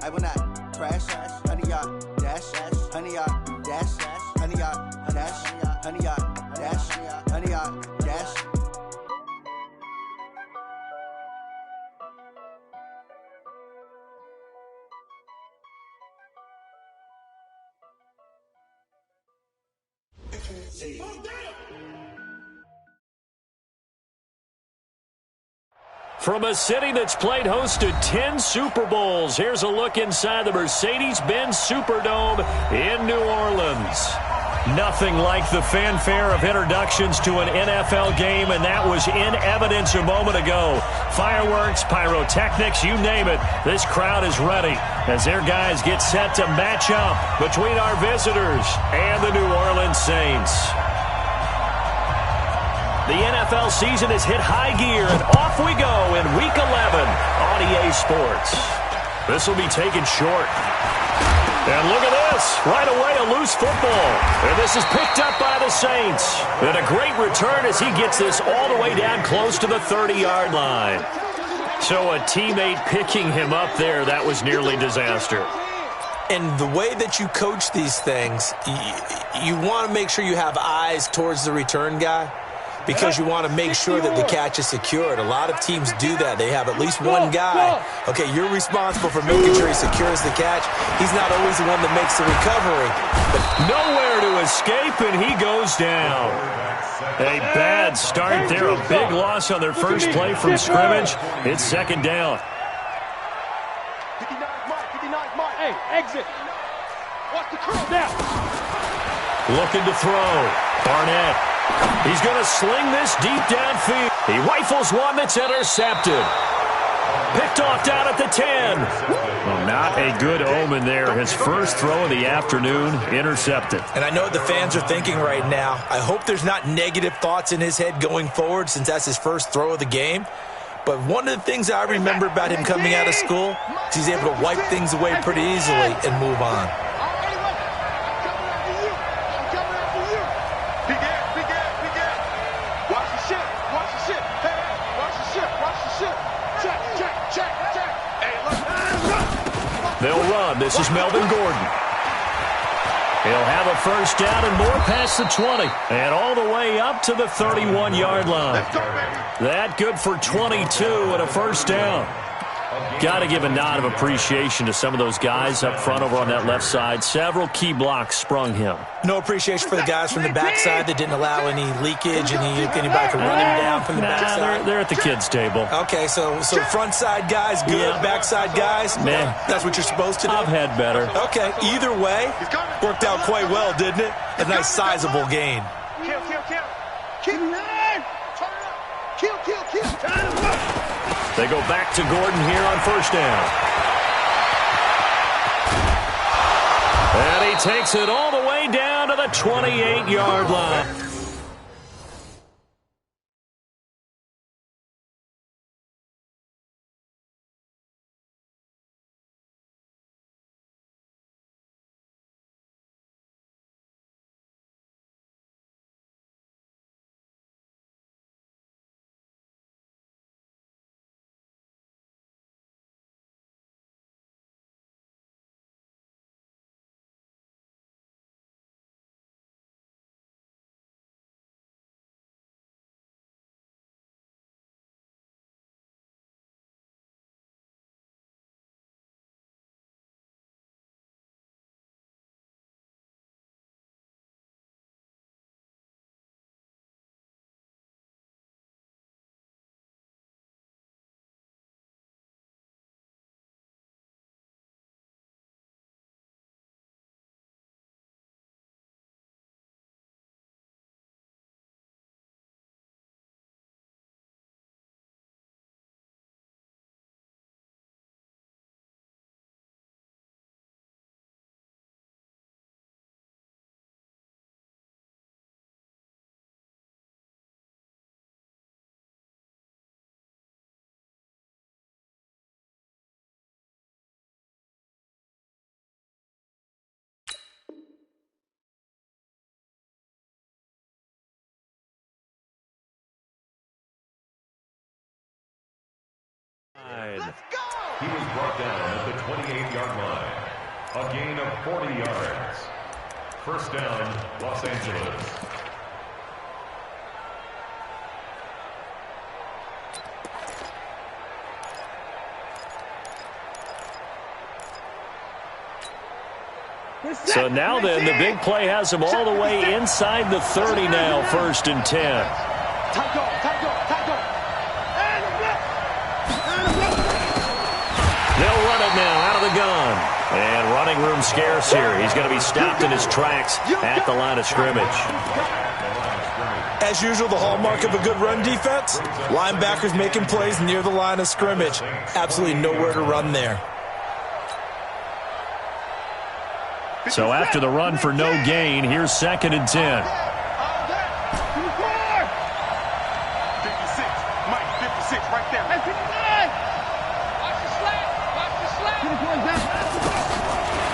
I will not crash. Honey yacht, dash. Honey yacht, dash. Honey yacht, dash. Honey yacht, dash. Honey yacht, dash. From a city that's played host to 10 Super Bowls, here's a look inside the Mercedes-Benz Superdome in New Orleans. Nothing like the fanfare of introductions to an NFL game, and that was in evidence a moment ago. Fireworks, pyrotechnics, you name it. This crowd is ready as their guys get set to match up between our visitors and the New Orleans Saints. The NFL season has hit high gear, and off we go in Week 11 on EA Sports. This will be taken short. And look at this. Right away, a loose football. And this is picked up by the Saints. And a great return as he gets this all the way down close to the 30-yard line. So a teammate picking him up there, that was nearly disaster. And the way that you coach these things, you want to make sure you have eyes towards the return guy, because you want to make sure that the catch is secured. A lot of teams do that. They have at least one guy. Okay, you're responsible for making sure he secures the catch. He's not always the one that makes the recovery. But nowhere to escape, and he goes down. A bad start there. A big loss on their first play from scrimmage. It's second down. 59 Mike. Hey, exit. Watch the curl down. Looking to throw. Barnett. He's going to sling this deep downfield. He rifles one that's intercepted. Picked off down at the 10. Well, not a good omen there. His first throw of the afternoon, intercepted. And I know what the fans are thinking right now. I hope there's not negative thoughts in his head going forward, since that's his first throw of the game. But one of the things I remember about him coming out of school is he's able to wipe things away pretty easily and move on. They'll run. This is Melvin Gordon. He'll have a first down and more past the 20. And all the way up to the 31-yard line. That good for 22 and a first down. Got to give a nod of appreciation to some of those guys up front over on that left side. Several key blocks sprung him. No appreciation for the guys from the backside that didn't allow any leakage, and anybody could run him down from the backside. They're at the kids' table. Okay, so front side guys good, yeah. Backside guys, man, that's what you're supposed to do. I've had better. Okay, either way, worked out quite well, didn't it? A nice sizable gain. Kill. Keep it in. Turn it up. Kill. Turn it up. They go back to Gordon here on first down. And he takes it all the way down to the 28-yard line. He was brought down at the 28-yard line. A gain of 40 yards. First down, Los Angeles. So now then, the big play has them all the way inside the 30 now, 1st and 10. They'll run it now out of the gun. And running room scarce here. He's going to be stopped in his tracks at the line of scrimmage. As usual, the hallmark of a good run defense, linebackers making plays near the line of scrimmage. Absolutely nowhere to run there. So after the run for no gain, here's 2nd and 10. 56. Mike, 56 right there. Hey, 59. Watch the slack. Watch the slack.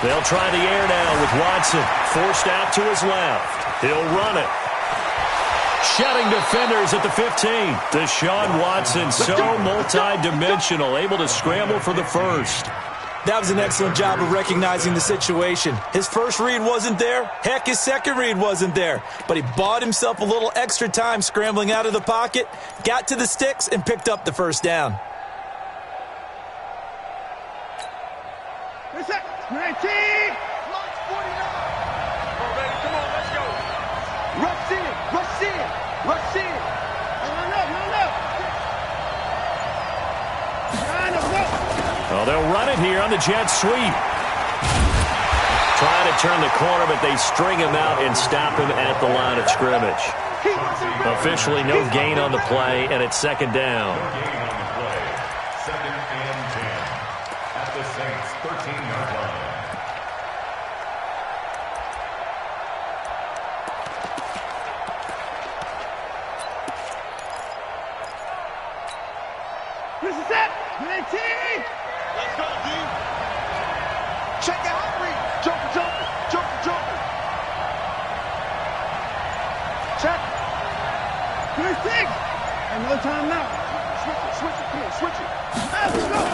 They'll try the air now with Watson. Forced out to his left. He'll run it. Shedding defenders at the 15. Deshaun Watson, so multi-dimensional, able to scramble for the first. That was an excellent job of recognizing the situation. His first read wasn't there. Heck, his second read wasn't there. But he bought himself a little extra time scrambling out of the pocket, got to the sticks, and picked up the first down. 19. Launch 49. Come on, baby. Come on, let's go. Rush in. Rush in. Rush in. Line up. Line up. Line up. Well, they'll run it here on the jet sweep. Trying to turn the corner, but they string him out and stop him at the line of scrimmage. Officially no gain on the play, and it's 2nd down. Gain on the play. 2nd and 10. At the Saints' 13-yard line. This is it. 19. Let's go, D. Check it out, Reed. Jumper. Check. 26. Another time now. Switch it. Come on, switch it. Let's go.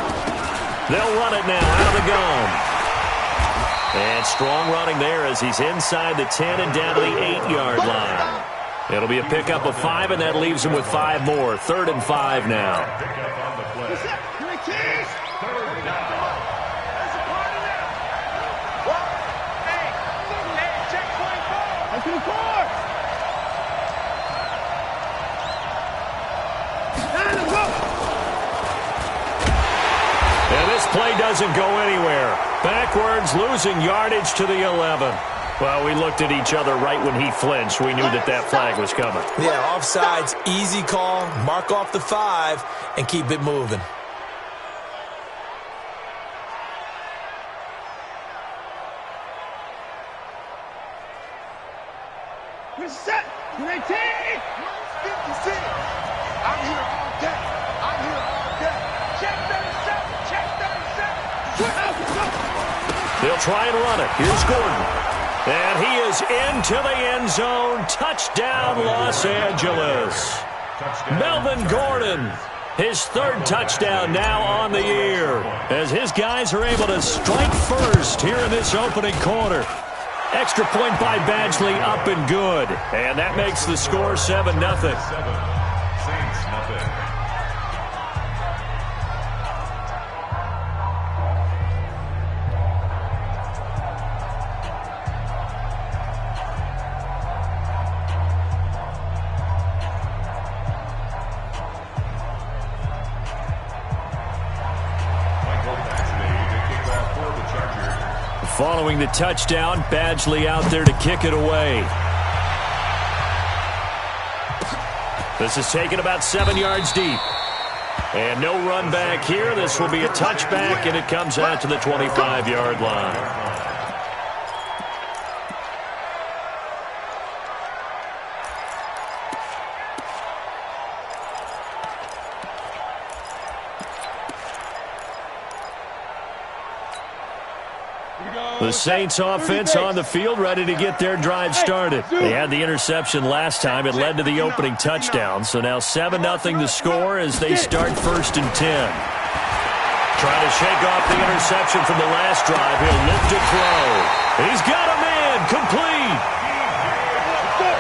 They'll run it now out of the gun. And strong running there as he's inside the 10 and down to the 8-yard line. It'll be a pickup of 5, and that leaves him with 5 more. 3rd and 5 now. Pickup on the play. What's up? 19. 3rd down. That's a part of that. What? Hey, check 24. That's 24. And this play doesn't go anywhere. Backwards, losing yardage to the 11. Well, we looked at each other right when he flinched. We knew that flag was coming. Yeah, offsides, easy call, mark off the 5, and keep it moving. We're set. 19. 56. I'm here all day. Check 37. Check 37. They'll try and run it. Here's Gordon. And he is into the end zone. Touchdown, Los Angeles. Melvin Gordon, his 3rd touchdown now on the year, as his guys are able to strike first here in this opening quarter. Extra point by Badgley, up and good. And that makes the score 7-0. Saints, nothing. Following the touchdown, Badgley out there to kick it away. This is taken about 7 yards deep. And no run back here. This will be a touchback, and it comes out to the 25-yard line. The Saints offense on the field, ready to get their drive started. They had the interception last time. It led to the opening touchdown. So now 7-0 the score as they start 1st and 10. Trying to shake off the interception from the last drive. He'll look to throw. He's got a man. Complete.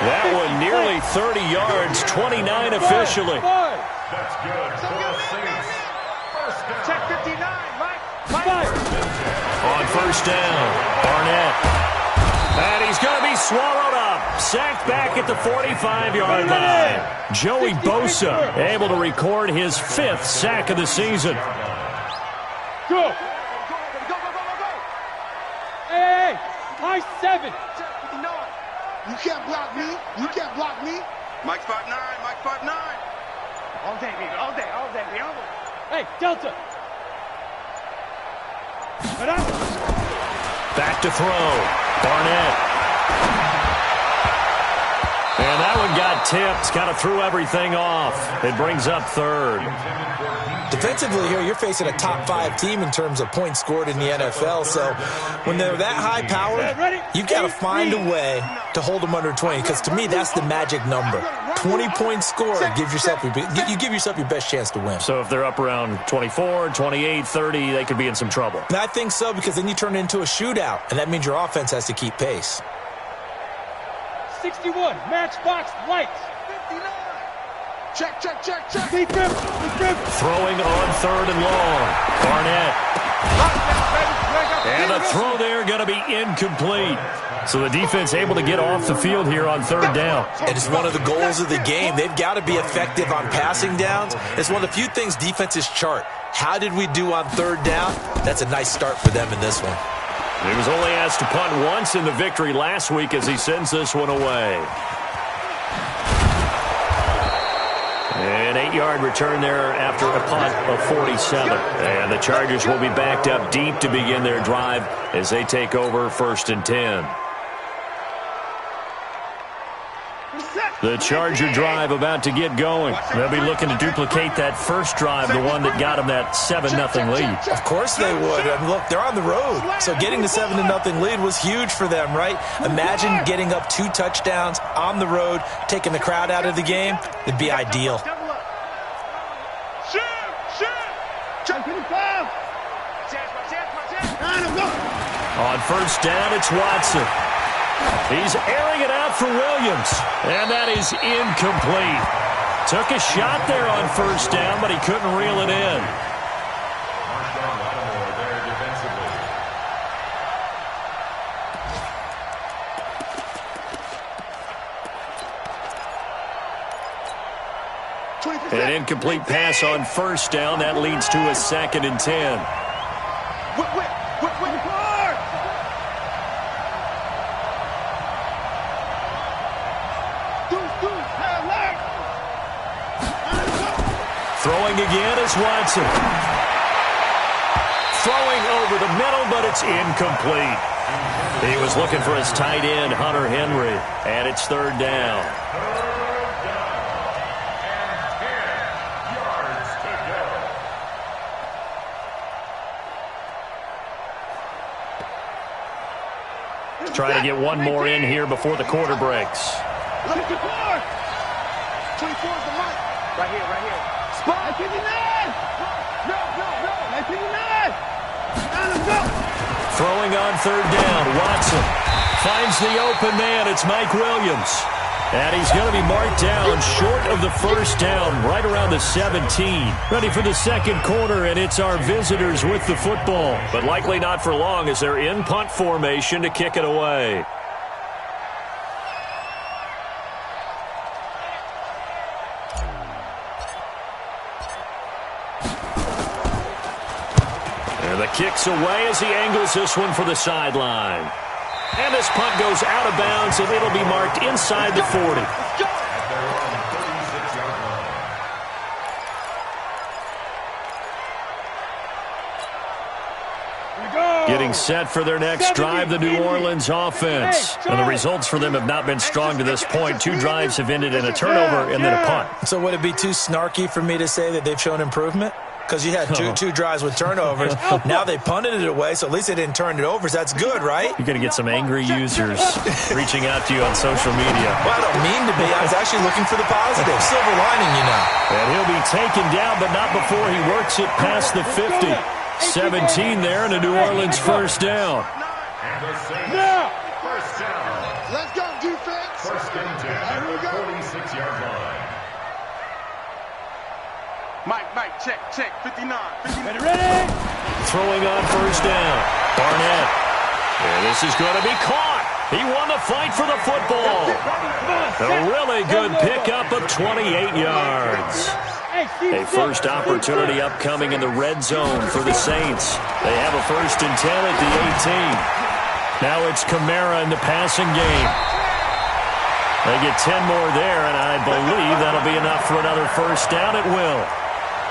That one nearly 30 yards, 29 officially. That's good for the Saints. First down. Check 59, Mike. Mike. On first down, Barnett. And he's going to be swallowed up. Sacked back at the 45-yard line. Joey Bosa able to record his 5th sack of the season. Go. Hey, high 7. You can't block me. You can't block me. Mike's 5'9", Mike's 5'9". All day, baby. All day. Hey, Delta. Back to throw. Barnett. And that one got tipped. Kind of threw everything off. It brings up 3rd. Defensively here, you're facing a top 5 team in terms of points scored in the NFL. So when they're that high powered, you've got to find a way to hold them under 20. Because to me, that's the magic number. 20 points scored gives yourself you give yourself your best chance to win. So if they're up around 24, 28, 30, they could be in some trouble. And I think so, because then you turn it into a shootout, and that means your offense has to keep pace. 61, matchbox lights. 59. Check. Deep grip. Throwing on 3rd and long. Barnett. And a throw there going to be incomplete. So the defense able to get off the field here on 3rd down. And it's one of the goals of the game. They've got to be effective on passing downs. It's one of the few things defenses chart. How did we do on 3rd down? That's a nice start for them in this one. He was only asked to punt once in the victory last week as he sends this one away. An 8-yard return there after a punt of 47. And the Chargers will be backed up deep to begin their drive as they take over 1st and 10. The Charger drive about to get going. They'll be looking to duplicate that first drive, the one that got them that 7-0 lead. Of course they would. And look, they're on the road. So getting the 7-0 lead was huge for them, right? Imagine getting up 2 touchdowns on the road, taking the crowd out of the game. It'd be ideal. On first down, it's Watson. He's airing it out for Williams. And that is incomplete. Took a shot there on first down, but he couldn't reel it in. An incomplete pass on first down. That leads to a 2nd and 10. Throwing again is Watson. Throwing over the middle, but it's incomplete. He was looking for his tight end, Hunter Henry, and it's 3rd down. Try to get one more in here before the quarter breaks. 24 is the mic. Right here. Spot 59. No. 59. Let's go. Throwing on 3rd down, Watson finds the open man. It's Mike Williams. And he's going to be marked down short of the first down, right around the 17. Ready for the 2nd quarter, and it's our visitors with the football. But likely not for long as they're in punt formation to kick it away. And the kick's away as he angles this one for the sideline. And this punt goes out of bounds, and it'll be marked inside the 40. Getting set for their next drive, the New Orleans offense. And the results for them have not been strong to this point. 2 drives have ended in a turnover and then a punt. So would it be too snarky for me to say that they've shown improvement? Because you had two drives with turnovers. Now they punted it away, so at least they didn't turn it over. So that's good, right? You're going to get some angry users reaching out to you on social media. Well, I don't mean to be. I was actually looking for the positive. Silver lining, you know. And he'll be taken down, but not before he works it past the 50. 17 there and a New Orleans first down. Now. First down. Let's go, defense. First and 10 at the 46-yard line. Mike, check, 59. Ready? Throwing on first down. Barnett. And this is going to be caught. He won the fight for the football. A really good pickup of 28 yards. A first opportunity upcoming in the red zone for the Saints. They have a first and 10 at the 18. Now it's Kamara in the passing game. They get 10 more there, and I believe that'll be enough for another first down. It will.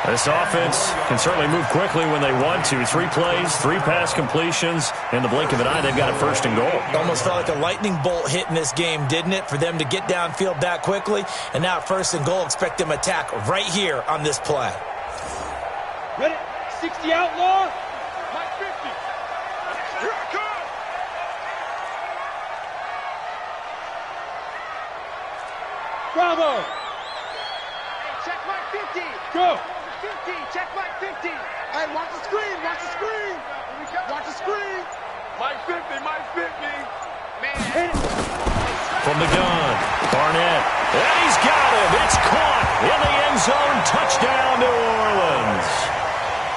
This offense can certainly move quickly when they want to. 3 plays, 3 pass completions. In the blink of an eye, they've got a first and goal. Almost felt like a lightning bolt hit in this game, didn't it? For them to get downfield that quickly. And now first and goal, expect them to attack right here on this play. Ready? 60 outlaw. Mike 50. Here I come. Bravo. Check Mike 50. Go. 50. Check Mike 50. Hey, watch the screen. Watch the screen. Watch the screen. Mike 50. Man. From the gun, Barnett. And he's got him. It's caught in the end zone. Touchdown, New Orleans.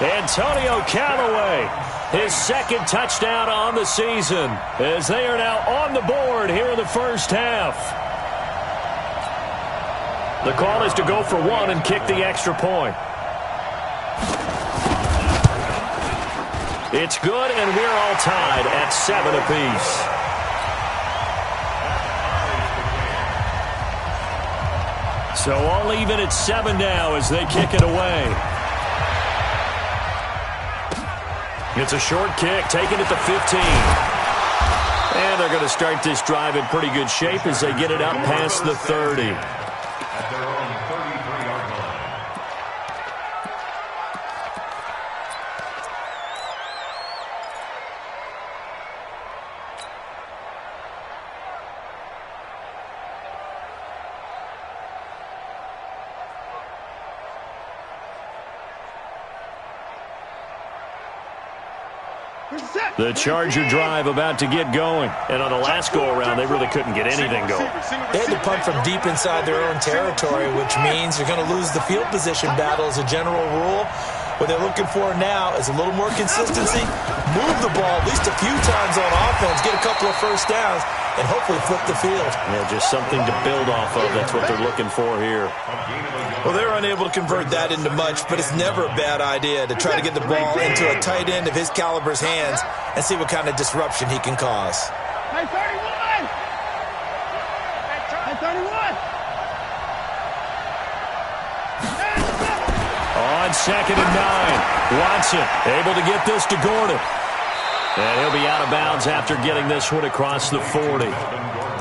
Antonio Callaway, his second touchdown on the season, as they are now on the board here in the first half. The call is to go for 1 and kick the extra point. It's good, and we're all tied at 7 apiece. So all even at 7 now as they kick it away. It's a short kick, taken at the 15. And they're going to start this drive in pretty good shape as they get it up past the 30. At their own 33-yard line. The Charger drive about to get going. And on the last go-around, they really couldn't get anything going. They had to punt from deep inside their own territory, which means you're going to lose the field position battle as a general rule. What they're looking for now is a little more consistency, move the ball at least a few times on offense, get a couple of first downs, and hopefully flip the field. Yeah, just something to build off of. That's what they're looking for here. Well, they're unable to convert that into much, but it's never a bad idea to try to get the ball into a tight end of his caliber's hands and see what kind of disruption he can cause. Hey, 31! Hey, 31! On 2nd and 9, Watson able to get this to Gordon. And he'll be out of bounds after getting this one across the 40.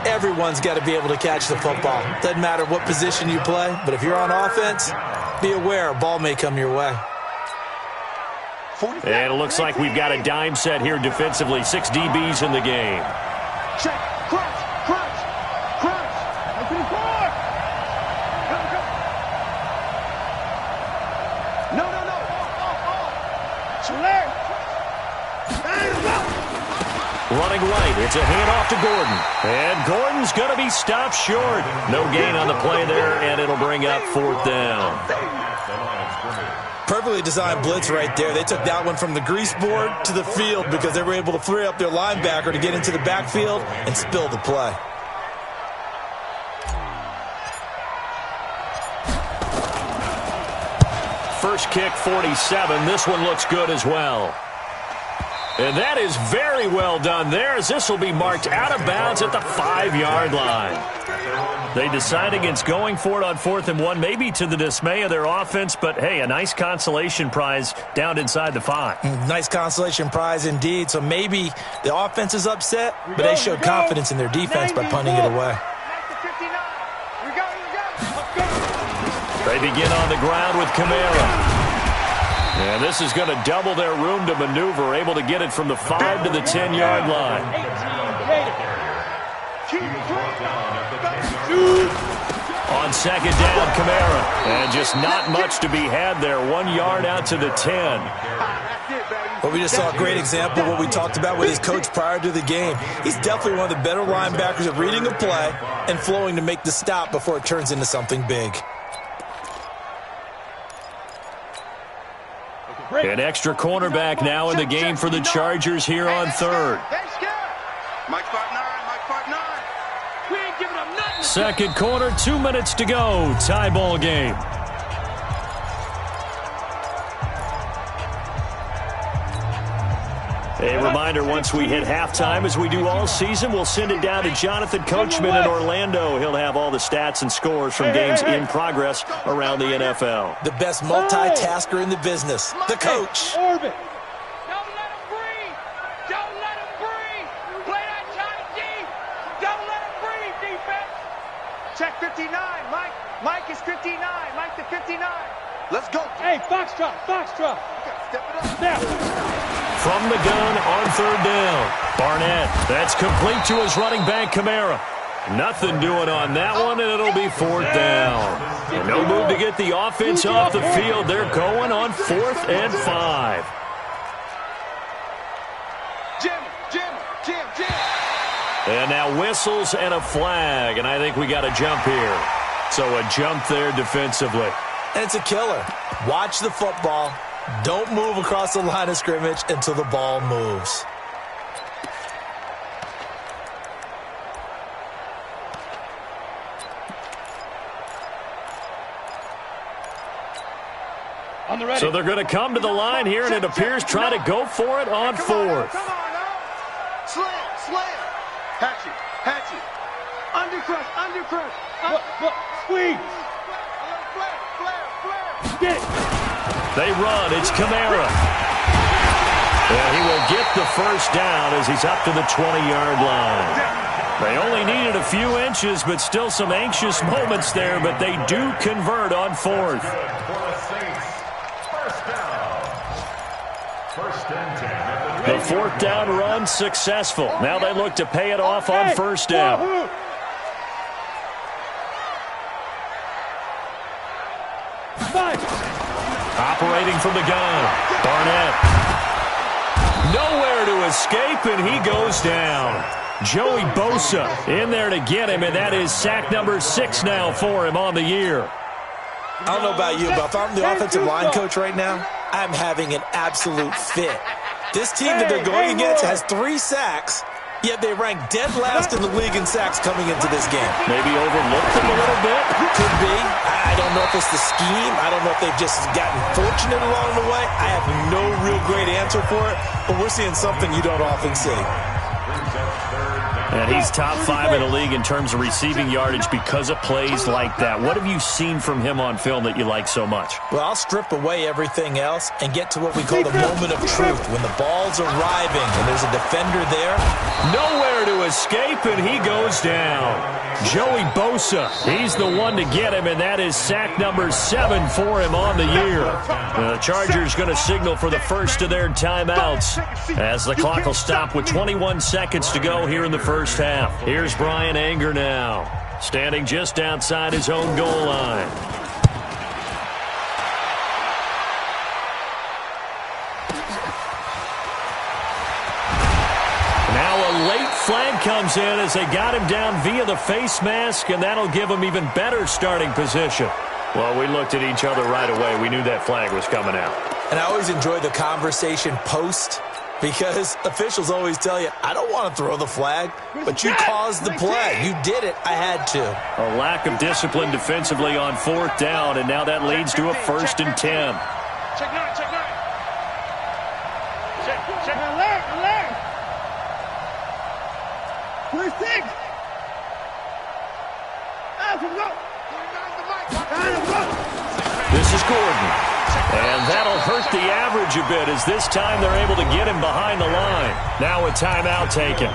Everyone's got to be able to catch the football. Doesn't matter what position you play, but if you're on offense, be aware a ball may come your way. And it looks like we've got a dime set here defensively. 6 DBs in the game. Check. Crunch. Open the board! No. Select! Running right, it's a handoff to Gordon. And Gordon's going to be stopped short. No gain on the play there, and it'll bring up 4th down. Perfectly designed blitz right there. They took that one from the grease board to the field because they were able to free up their linebacker to get into the backfield and spill the play. First kick, 47. This one looks good as well. And that is very well done there, as this will be marked out of bounds at the 5-yard line. They decide against going for it on 4th and 1, maybe to the dismay of their offense, but hey, a nice consolation prize down inside the 5. Nice consolation prize indeed. So maybe the offense is upset, but they showed confidence in their defense by punting it away. They begin on the ground with Kamara. And this is going to double their room to maneuver, able to get it from the 5 to the 10-yard line. On second down, Kamara. And just not much to be had there. 1 yard out to the 10. Well, we just saw a great example of what we talked about with his coach prior to the game. He's definitely one of the better linebackers at reading a play and flowing to make the stop before it turns into something big. An extra cornerback now in the game for the Chargers here on third. Mike 5'9", Mike 5'9". We ain't giving up nothing. Second quarter, 2 minutes to go. Tie ball game. A reminder, once we hit halftime, as we do all season, we'll send it down to Jonathan Coachman in Orlando. He'll have all the stats and scores from games in progress around the NFL. The best multitasker in the business, the coach. Orbit. Don't let him breathe. Don't let him breathe. Play that Johnny D. Don't let him breathe, defense. Check 59, Mike. Mike is 59. Mike to 59. Let's go. Hey, Foxtrot, Foxtrot. Step it up. Now. From the gun on third down. Barnett, that's complete to his running back, Kamara. Nothing doing on that one, and it'll be fourth down. And no move to get the offense off the field. They're going on 4th and 5. Jim. And now whistles and a flag, and I think we got a jump here. So a jump there defensively. And it's a killer. Watch the football. Don't move across the line of scrimmage until the ball moves. So they're going to come to the line here, and it appears trying to go for it on 4th. Come on, Slam. Hatchet. Undercrush. Squeeze. Flare. They run. It's Kamara. And he will get the first down as he's up to the 20-yard line. They only needed a few inches, but still some anxious moments there, but they do convert on 4th. The 4th down run successful. Now they look to pay it off on first down. Operating from the gun, Barnett. Nowhere to escape, and he goes down. Joey Bosa in there to get him, and that is sack number 6 now for him on the year. I don't know about you, but if I'm the offensive line coach right now, I'm having an absolute fit. This team that they're going against has 3 sacks, yet they rank dead last in the league in sacks coming into this game. Maybe overlooked them a little bit? Could be. I don't know if it's the scheme. I don't know if they've just gotten fortunate along the way. I have no real great answer for it, but we're seeing something you don't often see. And he's top 5 in the league in terms of receiving yardage because of plays like that. What have you seen from him on film that you like so much? Well, I'll strip away everything else and get to what we call the moment of truth, when the ball's arriving and there's a defender there. Nowhere to escape, and he goes down. Joey Bosa, he's the one to get him, and that is sack number 7 for him on the year. The Chargers going to signal for the first of their timeouts as the clock will stop with 21 seconds to go here in the first half. Here's Brian Anger now, standing just outside his own goal line. Flag comes in as they got him down via the face mask, and that'll give him even better starting position. Well, we looked at each other right away. We knew that flag was coming out. And I always enjoy the conversation post, because officials always tell you, I don't want to throw the flag, but you caused the play. You did it. I had to. A lack of discipline defensively on 4th down, and now that leads to a 1st and 10. Check 9. Check. Alert. 26. This is Gordon. And that'll hurt the average a bit as this time they're able to get him behind the line. Now a timeout taken.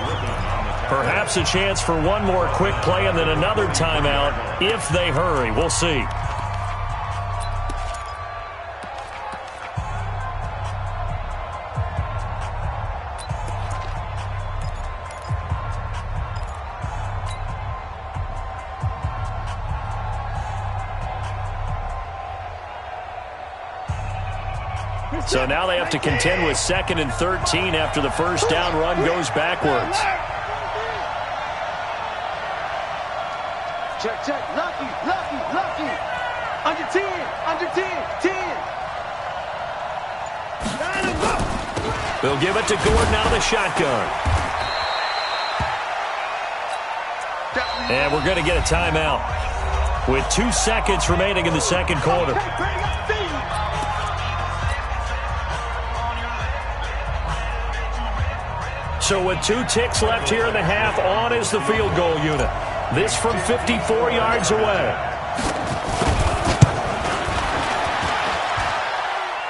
Perhaps a chance for one more quick play and then another timeout if they hurry. We'll see. So now they have to contend with 2nd and 13 after the first down run goes backwards. Check, check. Lucky. Under 10. 10. They'll give it to Gordon out of the shotgun. And we're going to get a timeout with 2 seconds remaining in the second quarter. So with 2 ticks left here in the half, on is the field goal unit. This from 54 yards away.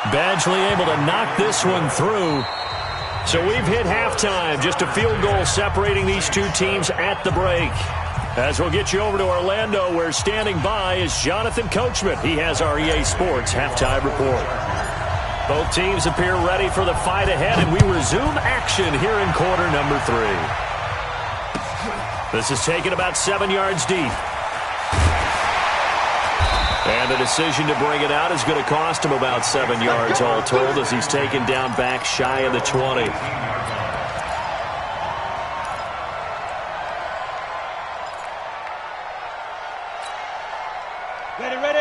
Badgley able to knock this one through. So we've hit halftime. Just a field goal separating these two teams at the break. As we'll get you over to Orlando, where standing by is Jonathan Coachman. He has our EA Sports halftime report. Both teams appear ready for the fight ahead, and we resume action here in quarter number 3. This is taken about 7 yards deep. And the decision to bring it out is going to cost him about 7 yards all told, as he's taken down back shy of the 20.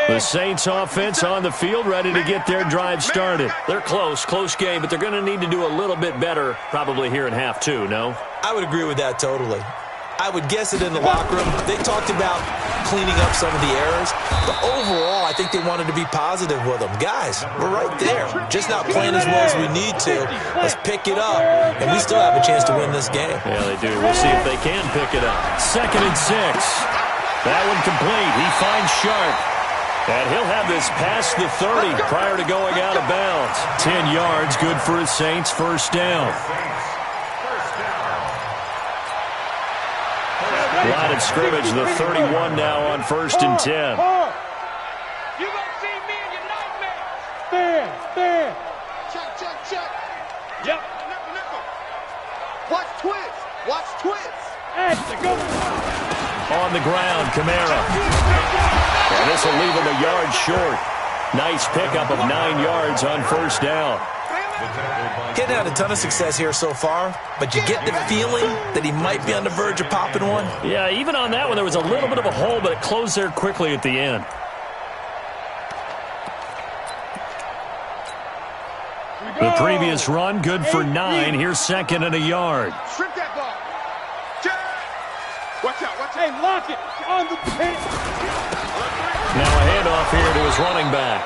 The Saints offense on the field, ready to get their drive started. They're close game, but they're going to need to do a little bit better probably here in half 2, no? I would agree with that totally. I would guess it in the locker room. They talked about cleaning up some of the errors, but overall, I think they wanted to be positive with them. Guys, we're right there. Just not playing as well as we need to. Let's pick it up, and we still have a chance to win this game. Yeah, they do. We'll see if they can pick it up. 2nd and 6. That one complete. He finds Sharp. And he'll have this past the 30 prior to going out of bounds. 10 yards, good for his Saints first down. Line of scrimmage, the 31 now on 1st and 10. You gonna see me in your nightmare. Stand. Check. Yep. Watch twist. On the ground, Kamara. And this will leave him a yard short. Nice pickup of 9 yards on first down. Getting out a ton of success here so far, but you get the feeling that he might be on the verge of popping one. Yeah, even on that one, there was a little bit of a hole, but it closed there quickly at the end. The previous run, good for 9. Here's 2nd and a yard. Strip that ball. Watch out. Hey, lock it. On the pin. Now a handoff here to his running back.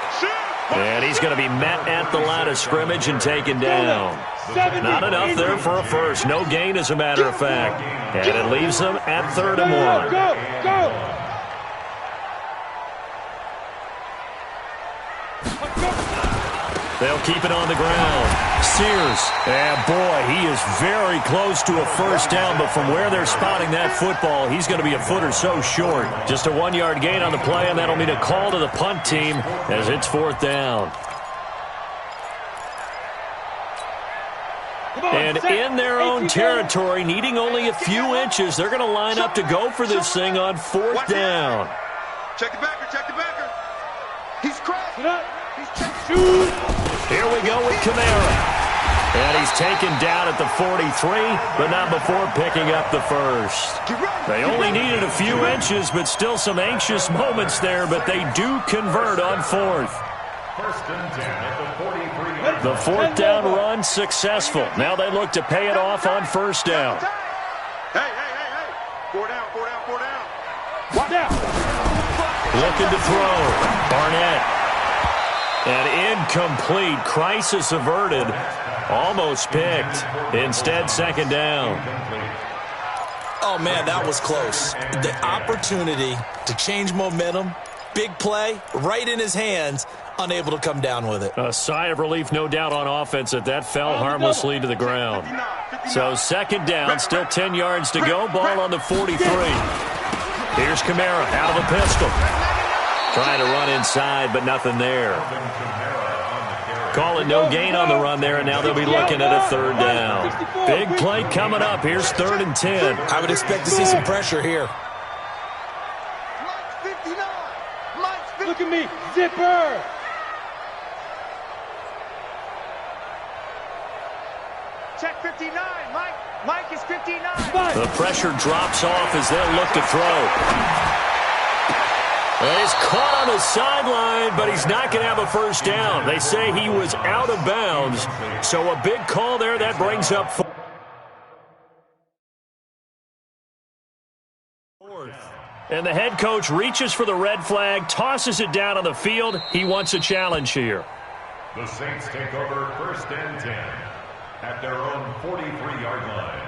And he's going to be met at the line of scrimmage and taken down. Not enough there for a first. No gain, as a matter of fact. And it leaves them at 3rd and 1. Go. They'll keep it on the ground. Sears. And boy, he is very close to a first down, but from where they're spotting that football, he's going to be a foot or so short. Just a 1-yard gain on the play, and that'll mean a call to the punt team as it's 4th down. And in their own territory, needing only a few inches, they're going to line up to go for this thing on 4th down. Check the backer. He's crashing up. He's Here we go with Kamara. And he's taken down at the 43, but not before picking up the first. They only needed a few inches, but still some anxious moments there, but they do convert on 4th. 1st and 10 at the 43. The 4th down run successful. Now they look to pay it off on 1st down. Hey. 4 down. Watch out. Looking to throw. Barnett. And incomplete. Crisis averted. Almost picked. Instead, 2nd down. Oh, man, that was close. The opportunity to change momentum, big play, right in his hands, unable to come down with it. A sigh of relief, no doubt, on offense that fell harmlessly to the ground. So 2nd down, still 10 yards to go. Ball on the 43. Here's Kamara out of a pistol. Trying to run inside, but nothing there. Call it no gain on the run there, and now they'll be looking at a 3rd down. Big play coming up. Here's 3rd and 10. I would expect to see some pressure here. Look at me, zipper. 59. Mike is 59. The pressure drops off as they'll look to throw. He's caught on the sideline, but he's not going to have a first down. They say he was out of bounds, so a big call there. That brings up fourth. And the head coach reaches for the red flag, tosses it down on the field. He wants a challenge here. The Saints take over 1st and 10 at their own 43-yard line.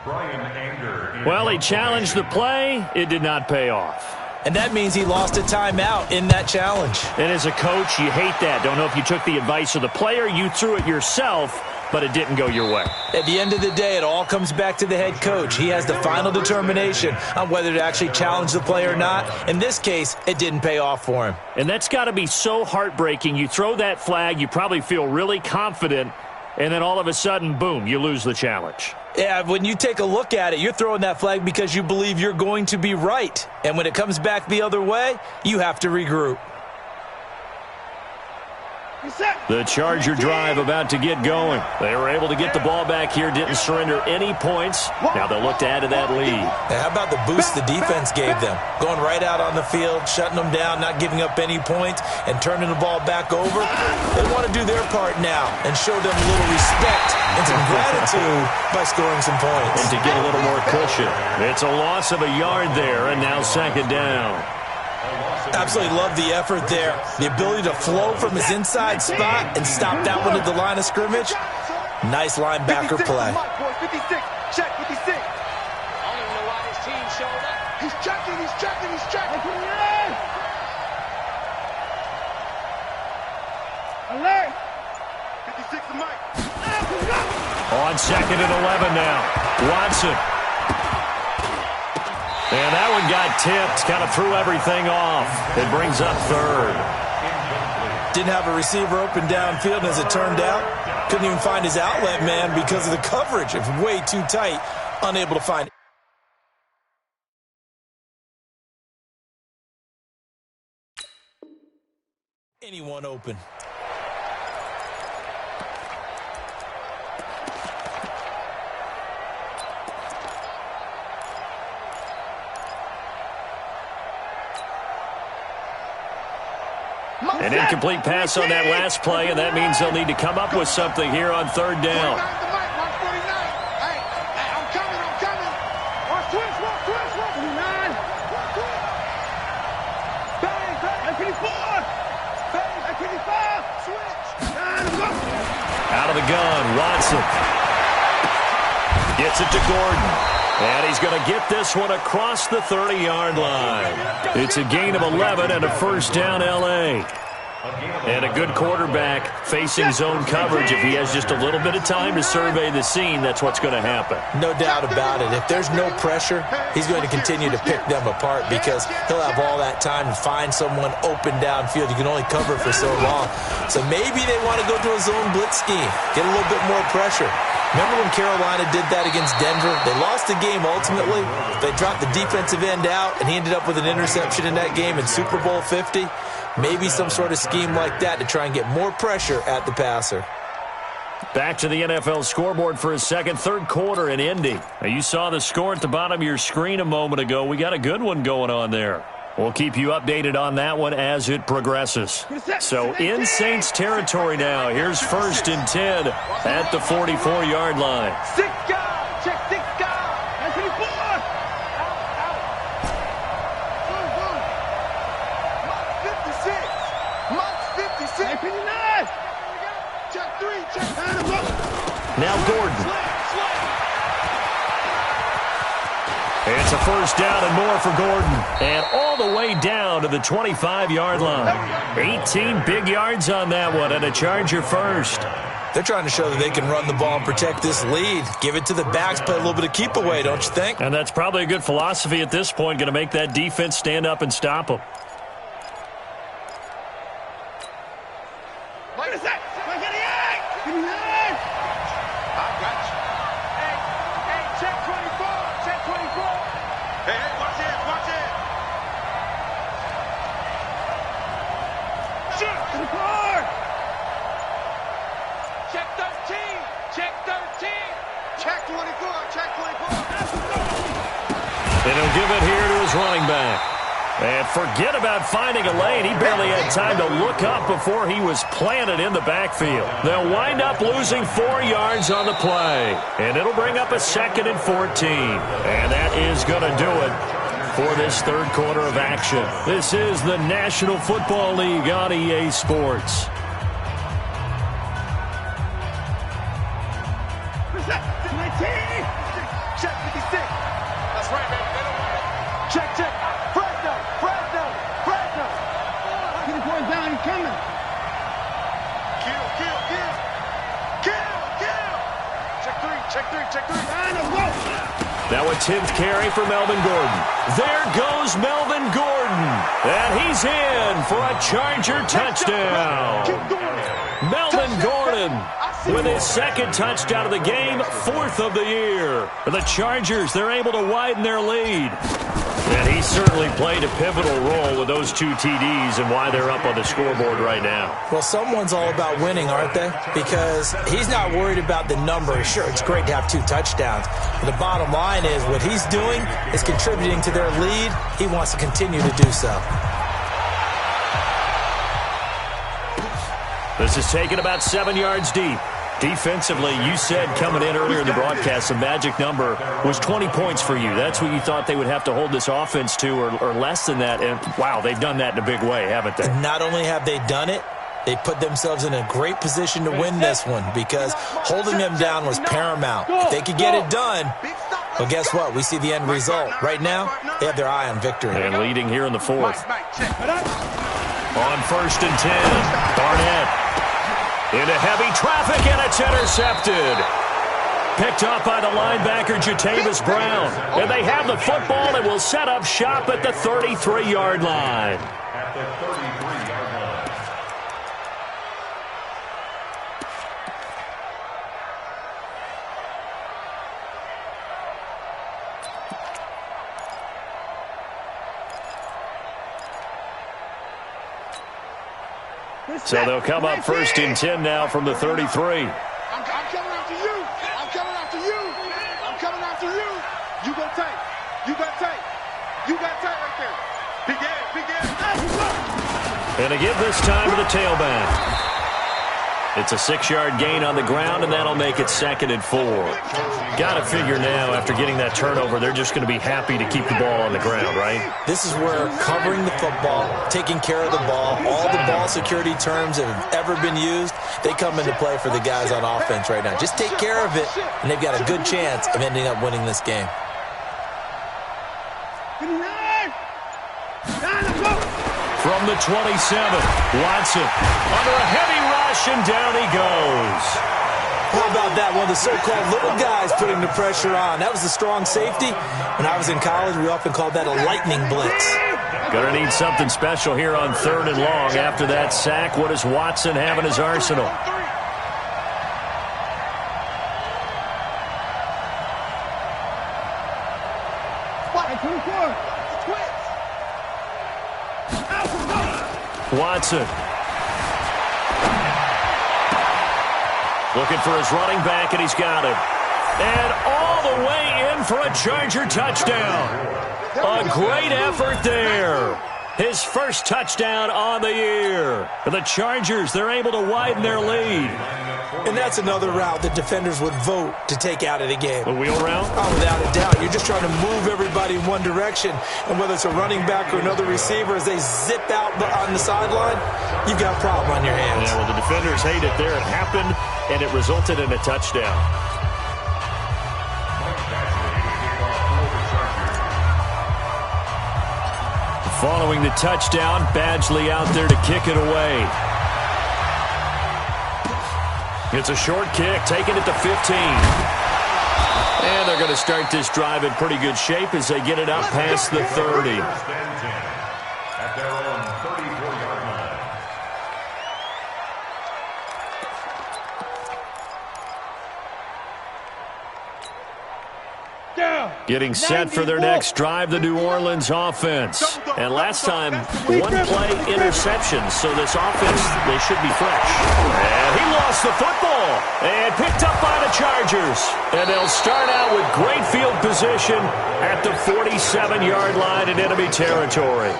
Brian Anger. Well, he challenged the play. It did not pay off. And that means he lost a timeout in that challenge. And as a coach, you hate that. Don't know if you took the advice of the player, you threw it yourself, but it didn't go your way. At the end of the day, it all comes back to the head coach. He has the final determination on whether to actually challenge the play or not. In this case, it didn't pay off for him. And that's got to be so heartbreaking. You throw that flag, you probably feel really confident, and then all of a sudden, boom, you lose the challenge. Yeah, when you take a look at it, you're throwing that flag because you believe you're going to be right. And when it comes back the other way, you have to regroup. The Charger drive about to get going. They were able to get the ball back here, didn't surrender any points. Now they'll look to add to that lead. Now, how about the boost the defense gave them? Going right out on the field, shutting them down, not giving up any points, and turning the ball back over. They want to do their part now and show them a little respect and some gratitude by scoring some points. And to get a little more cushion. It's a loss of a yard there, and now 2nd down. Absolutely love the effort there. The ability to flow from his inside spot and stop that one at the line of scrimmage. Nice linebacker play. 56. Check 56. I don't even know why this team showed up. He's checking. Alert. 56 to Mike. On 2nd and 11 now. Watson. And that one got tipped, kind of threw everything off. It brings up 3rd. Didn't have a receiver open downfield, and as it turned out, couldn't even find his outlet man because of the coverage. It was way too tight, unable to find anyone open. An incomplete pass on that last play, and that means they'll need to come up with something here on 3rd down. Hey, I'm coming. Watch twist. Bang, 54. Bang, 55. Switch. Out of the gun, Watson. Gets it to Gordon. And he's going to get this one across the 30-yard line. It's a gain of 11 and a 1st down, L.A. And a good quarterback facing zone coverage. If he has just a little bit of time to survey the scene, that's what's going to happen. No doubt about it. If there's no pressure, he's going to continue to pick them apart because he'll have all that time to find someone open downfield. You can only cover for so long. So maybe they want to go to a zone blitz scheme, get a little bit more pressure. Remember when Carolina did that against Denver? They lost the game ultimately. They dropped the defensive end out, and he ended up with an interception in that game in Super Bowl 50. Maybe some sort of scheme like that to try and get more pressure at the passer. Back to the NFL scoreboard for a second, 3rd quarter in Indy. Now, you saw the score at the bottom of your screen a moment ago. We got a good one going on there. We'll keep you updated on that one as it progresses. So in Saints territory now. Here's 1st and 10 at the 44-yard line. 6 guys. Check 6 guys. 54. Mike's 56. 59. Check 3. Check. Now Gordon. It's a 1st down and more for Gordon. And all the way down to the 25-yard line. 18 big yards on that one, and a Charger 1st. They're trying to show that they can run the ball and protect this lead. Give it to the backs, play a little bit of keep away, don't you think? And that's probably a good philosophy at this point, going to make that defense stand up and stop them. What is that? I got you. Hey, check 24. Check 24. Hey, watch it. Shoot. To the car. Check 13. Check 13. And he'll give it here to his running back. And forget about finding a lane. He barely had time to look up before he was planted in the backfield. They'll wind up losing 4 yards on the play. And it'll bring up a 2nd and 14. And that is going to do it for this third quarter of action. This is the National Football League on EA Sports. Check 56. That's right, baby. They don't want it. Check. Fresno. Keep the point down. He's coming. Kill. Check 3. Now a 10th carry for Melvin Gordon. There goes Melvin Gordon. And he's in for a Charger touchdown. Melvin Gordon with his 2nd touchdown of the game, 4th of the year. For the Chargers, they're able to widen their lead. And he certainly played a pivotal role with those 2 TDs and why they're up on the scoreboard right now. Well, someone's all about winning, aren't they? Because he's not worried about the numbers. Sure, it's great to have 2 touchdowns. But the bottom line is what he's doing is contributing to their lead. He wants to continue to do so. This is taken about 7 yards deep. Defensively, you said coming in earlier in the broadcast, the magic number was 20 points for you. That's what you thought they would have to hold this offense to, or less than that. And, wow, they've done that in a big way, haven't they? Not only have they done it, they put themselves in a great position to win this one because holding them down was paramount. If they could get it done, well, guess what? We see the end result. Right now, they have their eye on victory. And leading here in the 4th. On 1st and 10, Barnett. Into heavy traffic, and it's intercepted. Picked up by the linebacker, Jatavis Brown. And they have the football and will set up shop at the 33-yard line. At the 33-yard line. So they'll come up 1st and 10 now from the 33. I'm coming after you. I'm coming after you. You go tight. You got tight right there. Big ass. And to give this time to the tailback. It's a 6-yard gain on the ground, and that'll make it 2nd and 4. Got to figure now, after getting that turnover, they're just going to be happy to keep the ball on the ground, right? This is where covering the football, taking care of the ball, all the ball security terms that have ever been used, they come into play for the guys on offense right now. Just take care of it, and they've got a good chance of ending up winning this game. From the 27, Watson under a heavy rush, and down he goes. How about that? One of the so-called little guys putting the pressure on. That was the strong safety. When I was in college, we often called that a lightning blitz. Gonna need something special here on 3rd and long. After that sack, what does Watson have in his arsenal? Watson. Looking for his running back, and he's got him. And all the way in for a Charger touchdown. A great effort there. His 1st touchdown on the year. For the Chargers, they're able to widen their lead. And that's another route that defenders would vote to take out of the game. The wheel route? Oh, without a doubt. You're just trying to move everybody in one direction. And whether it's a running back or another receiver, as they zip out on the sideline, you've got a problem on your hands. Yeah, well, the defenders hate it there. It happened, and it resulted in a touchdown. Following the touchdown, Badgley out there to kick it away. It's a short kick, taken at the 15. And they're going to start this drive in pretty good shape as they get it out past the 30. At their own 34-yard line. Getting set for their next drive, the New Orleans offense. And last time, one-play interception, so this offense, they should be fresh. And he lost the football and picked up by the Chargers. And they'll start out with great field position at the 47-yard line in enemy territory.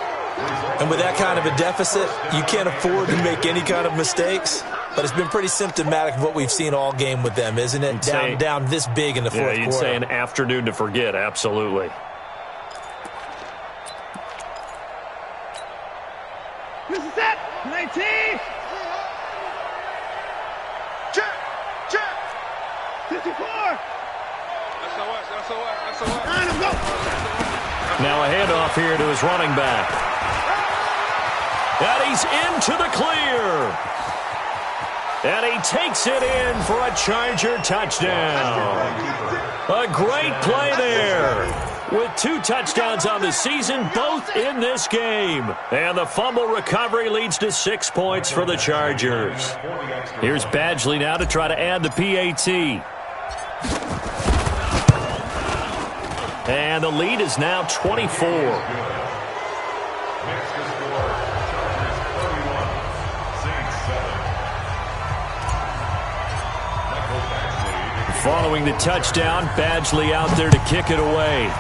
And with that kind of a deficit, you can't afford to make any kind of mistakes. But it's been pretty symptomatic of what we've seen all game with them, isn't it? Down this big in the fourth quarter. Yeah, you'd say an afternoon to forget, absolutely. This is it. 19. Check. 54. SOS. Now a handoff here to his running back. And he's into the clear. And he takes it in for a Charger touchdown. A great play there. With 2 touchdowns on the season, both in this game. And the fumble recovery leads to 6 points for the Chargers. Here's Badgley now to try to add the PAT. And the lead is now 24. Following the touchdown, Badgley out there to kick it away.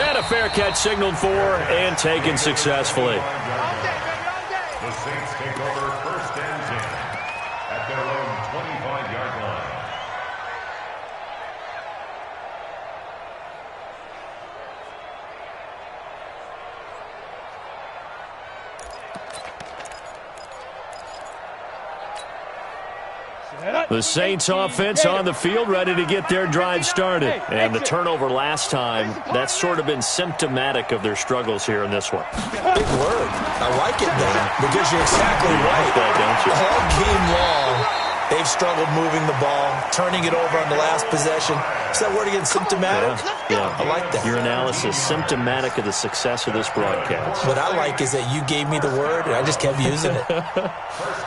And a fair catch signaled for and taken successfully. The Saints take over 1st and 10 at their own 25-yard line. The Saints offense on the field ready to get their drive started. And the turnover last time, that's sort of been symptomatic of their struggles here in this one. Big word. I like it, Dan, because you're exactly right. Don't you? All game long, they've struggled moving the ball, turning it over on the last possession. Is that word again, symptomatic? Yeah. I like that. Your analysis, symptomatic of the success of this broadcast. What I like is that you gave me the word, and I just kept using it. 1st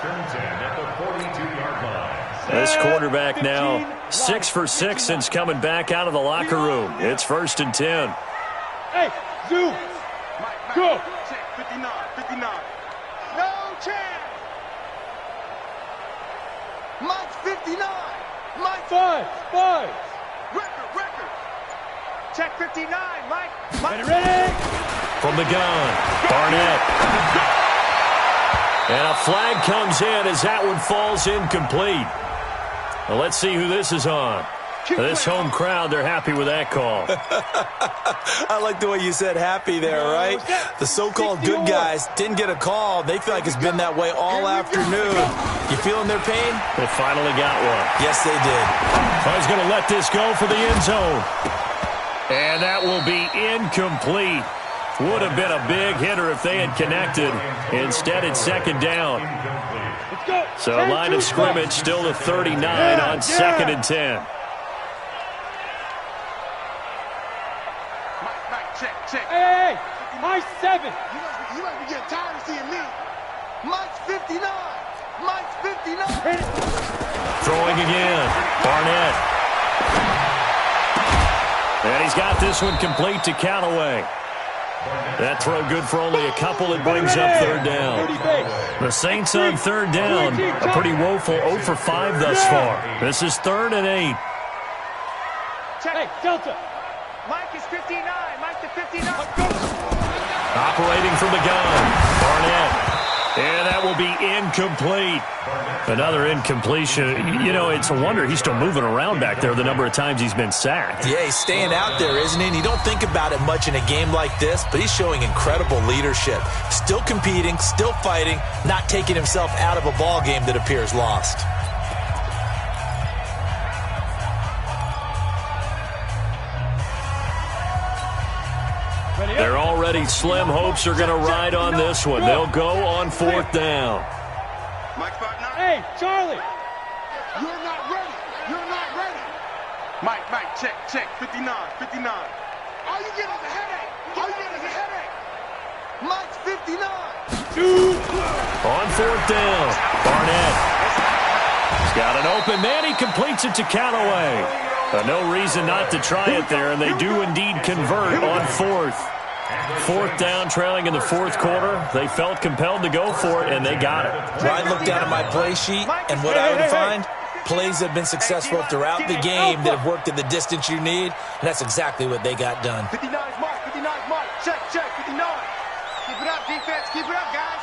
and 10 at the 42-yard line. This quarterback now 6 for 6 since coming back out of the locker room. It's 1st and 10. Hey, Zoo. Go. Check 59. No chance. Mike's 59. Mike. Five. Record. Check 59. Mike. Ready? From the gun, Barnett. And a flag comes in as that one falls incomplete. Well, let's see who this is on. This home crowd, they're happy with that call. I like the way you said happy there, right? The so-called good guys didn't get a call. They feel like it's been that way all afternoon. You feeling their pain? They finally got one. Yes, they did. I was going to let this go for the end zone. And that will be incomplete. Would have been a big hitter if they had connected. Instead, it's 2nd down. So line of scrimmage still to 39 on 2nd and 10. Mike, check. Hey, Mike's 7. You might be getting tired of seeing me. Mike's 59. Mike's 59. Throwing again. Barnett. And he's got this one complete to Callaway. That throw good for only a couple. It brings up 3rd down. The Saints on 3rd down. A pretty woeful 0 for 5 thus far. This is 3rd and 8. Hey, Delta. Mike is 59. Mike to 59. Operating from the gun. Barnett. And that will be incomplete. Another incompletion. You know, it's a wonder he's still moving around back there the number of times he's been sacked. Yeah, he's staying out there, isn't he? And you don't think about it much in a game like this, but he's showing incredible leadership. Still competing, still fighting, not taking himself out of a ball game that appears lost. They're already slim hopes are going to ride on this one. They'll go on 4th down. Mike, spot 9. Hey, Charlie. You're not ready. Mike, check 59. All you get is a headache. Mike's 59. On 4th down, Barnett. He's got an open man. He completes it to Callaway. No reason not to try it there, and they do indeed convert on fourth. Fourth down, trailing in the fourth quarter. They felt compelled to go for it, and they got it. Well, I looked down at my play sheet, and what I would find, plays that have been successful throughout the game that have worked in the distance you need, and that's exactly what they got done. 59 is Mike. 59 is Mike. Check, 59. Keep it up, defense. Keep it up, guys.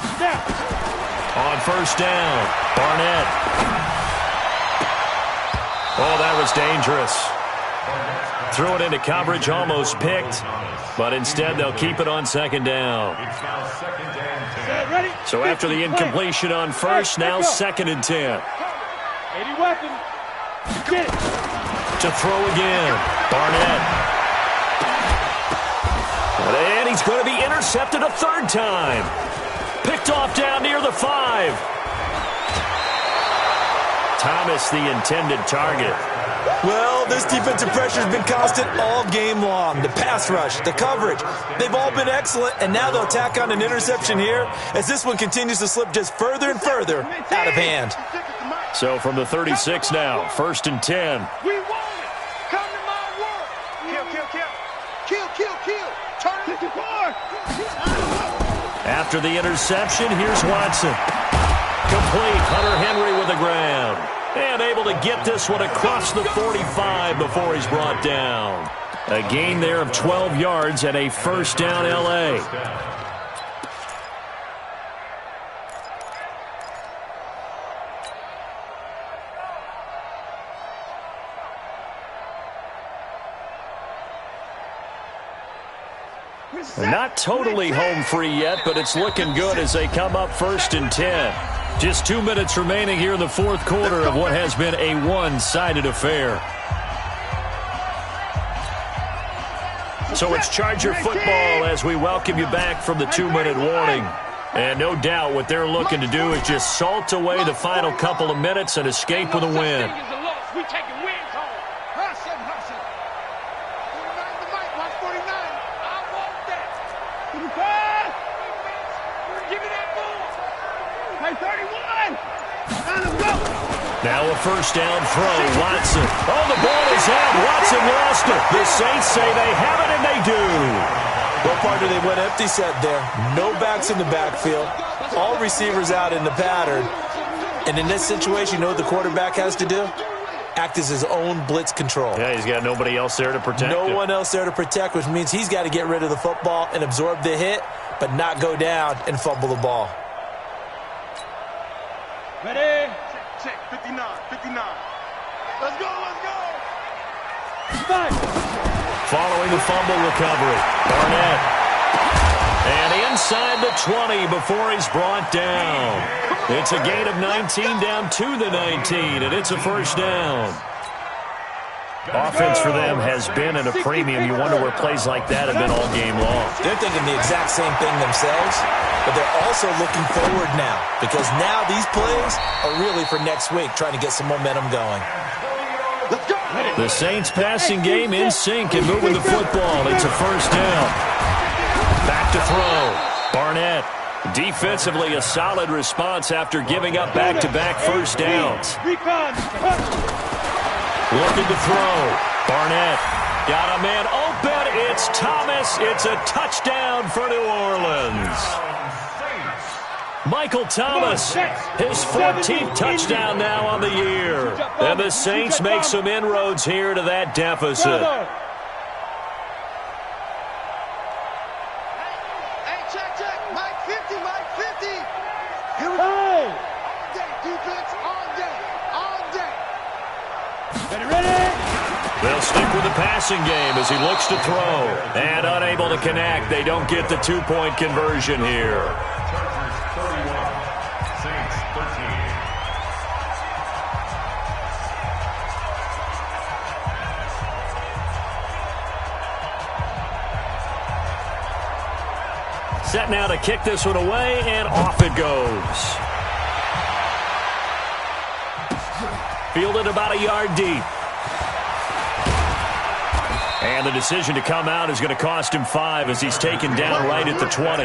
On first down, Barnett. Oh, that was dangerous. Threw it into coverage, almost picked, but instead they'll keep it on second down. So after the incompletion on first, now second and 10. 80 weapon. Get it. To throw again, Barnett. And he's going to be intercepted a third time. Picked off down near the 5. Thomas, the intended target. Well, this defensive pressure has been constant all game long. The pass rush, the coverage, they've all been excellent, and now they'll tack on an interception here as this one continues to slip just further and further out of hand. So from the 36 now, first and 10. We want it. Come to my work. Kill. Turn it. After the interception, here's Watson. Complete, Hunter Henry with the ground. And able to get this one across the 45 before he's brought down. A gain there of 12 yards and a first down L.A. Not totally home free yet, but it's looking good as they come up first and 10. Just 2 minutes remaining here in the fourth quarter of what has been a one-sided affair. So it's Charger football as we welcome you back from the 2-minute warning. And no doubt what they're looking to do is just salt away the final couple of minutes and escape with a win. We taking wins home. Hustle. 49. I want that. Give me that ball. Hey, 31. Now a first down throw, Watson. Oh, the ball is out. Watson lost it. The Saints say they have it, and they do. What part do they went empty set there? No backs in the backfield. All receivers out in the pattern. And in this situation, you know what the quarterback has to do? Act as his own blitz control. Yeah, he's got nobody else there to protect him. No one else there to protect, which means he's got to get rid of the football and absorb the hit, but not go down and fumble the ball. Ready? Check. 59. Let's go. Fight. Following the fumble recovery, Barnett. And inside the 20 before he's brought down. It's a gain of 19 down to the 19, and it's a first down. Offense for them has been at a premium. You wonder where plays like that have been all game long. They're thinking the exact same thing themselves, but they're also looking forward now because now these plays are really for next week, trying to get some momentum going. The Saints passing game in sync and moving the football. It's a first down. Back to throw. Barnett. Defensively, a solid response after giving up back-to-back first downs. Looking to throw. Barnett. Got a man open. It's Thomas. It's a touchdown for New Orleans. Michael Thomas, his 14th touchdown now on the year. And the Saints make some inroads here to that deficit. Hey, check. Mike 50. Here we go. Hey. All day, defense. All day. Ready? They'll stick with the passing game as he looks to throw. And unable to connect. They don't get the two-point conversion here. Set now to kick this one away, and off it goes. Fielded about a yard deep. And the decision to come out is going to cost him 5 as he's taken down right at the 20.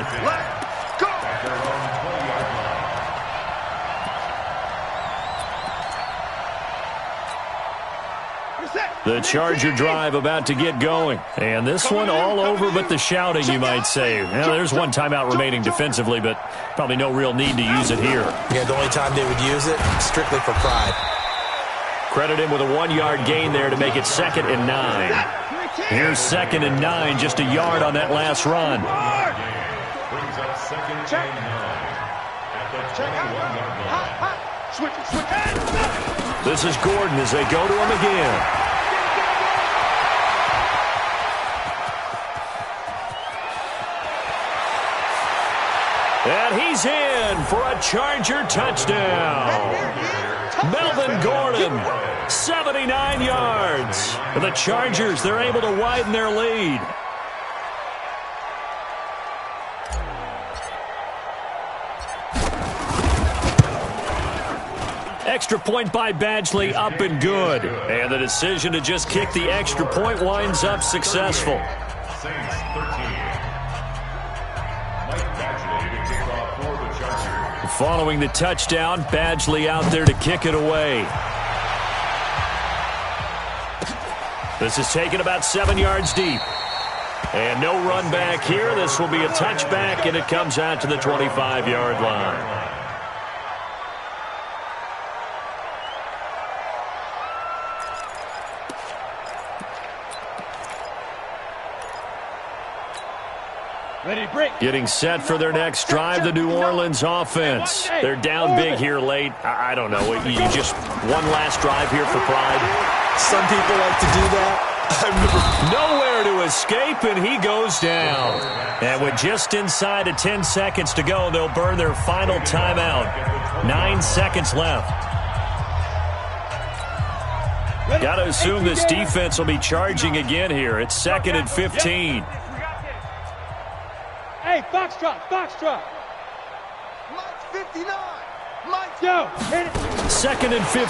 Reset. The Charger drive about to get going. And this one all over but the shouting, you might say. Now, there's one timeout remaining defensively, but probably no real need to use it here. Yeah, the only time they would use it, strictly for pride. Credit him with a 1-yard gain there to make it 2nd and 9. Here's 2nd and 9, just a yard on that last run. Brings up 2nd and 9 at the 21-yard line. Switch it. This is Gordon as they go to him again. And he's in for a Charger touchdown. Melvin Gordon, 79 yards. For the Chargers, they're able to widen their lead. Extra point by Badgley, up and good. And the decision to just kick the extra point winds up successful. Saints 13. Mike Badgley to kick off for the Chargers. Following the touchdown, Badgley out there to kick it away. This is taken about 7 yards deep. And no run back here. This will be a touchback, and it comes out to the 25-yard line. Getting set for their next drive, the New Orleans offense. They're down big here late. I don't know. You just one last drive here for pride. Some people like to do that. Nowhere to escape, and he goes down. And with just inside of 10 seconds to go, they'll burn their final timeout. 9 seconds left. Got to assume this defense will be charging again here. It's 2nd and 15. Hey, Foxtrot. Mike 59. Mike. Go. Hit it. 2nd and 15.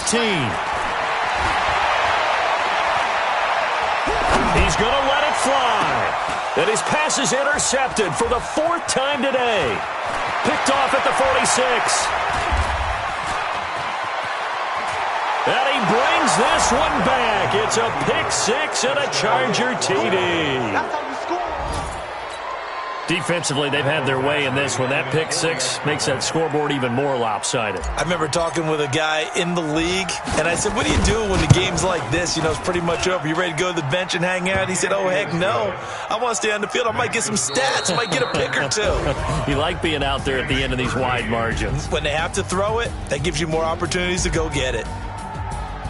He's going to let it fly. And his pass is intercepted for the 4th time today. Picked off at the 46. And he brings this one back. It's a pick 6 and a Charger TD. That's how you score. Defensively, they've had their way in this one. That pick 6 makes that scoreboard even more lopsided. I remember talking with a guy in the league, and I said, what do you do when the game's like this? You know, it's pretty much over. You ready to go to the bench and hang out? He said, oh, heck no. I want to stay on the field. I might get some stats. I might get a pick or two. You like being out there at the end of these wide margins. When they have to throw it, that gives you more opportunities to go get it.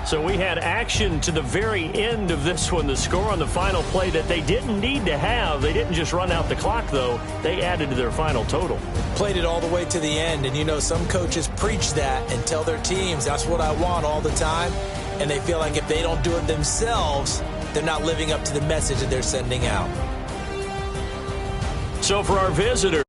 So we had action to the very end of this one. The score on the final play that they didn't need to have. They didn't just run out the clock, though. They added to their final total. Played it all the way to the end. And, you know, some coaches preach that and tell their teams, that's what I want all the time. And they feel like if they don't do it themselves, they're not living up to the message that they're sending out. So for our visitors,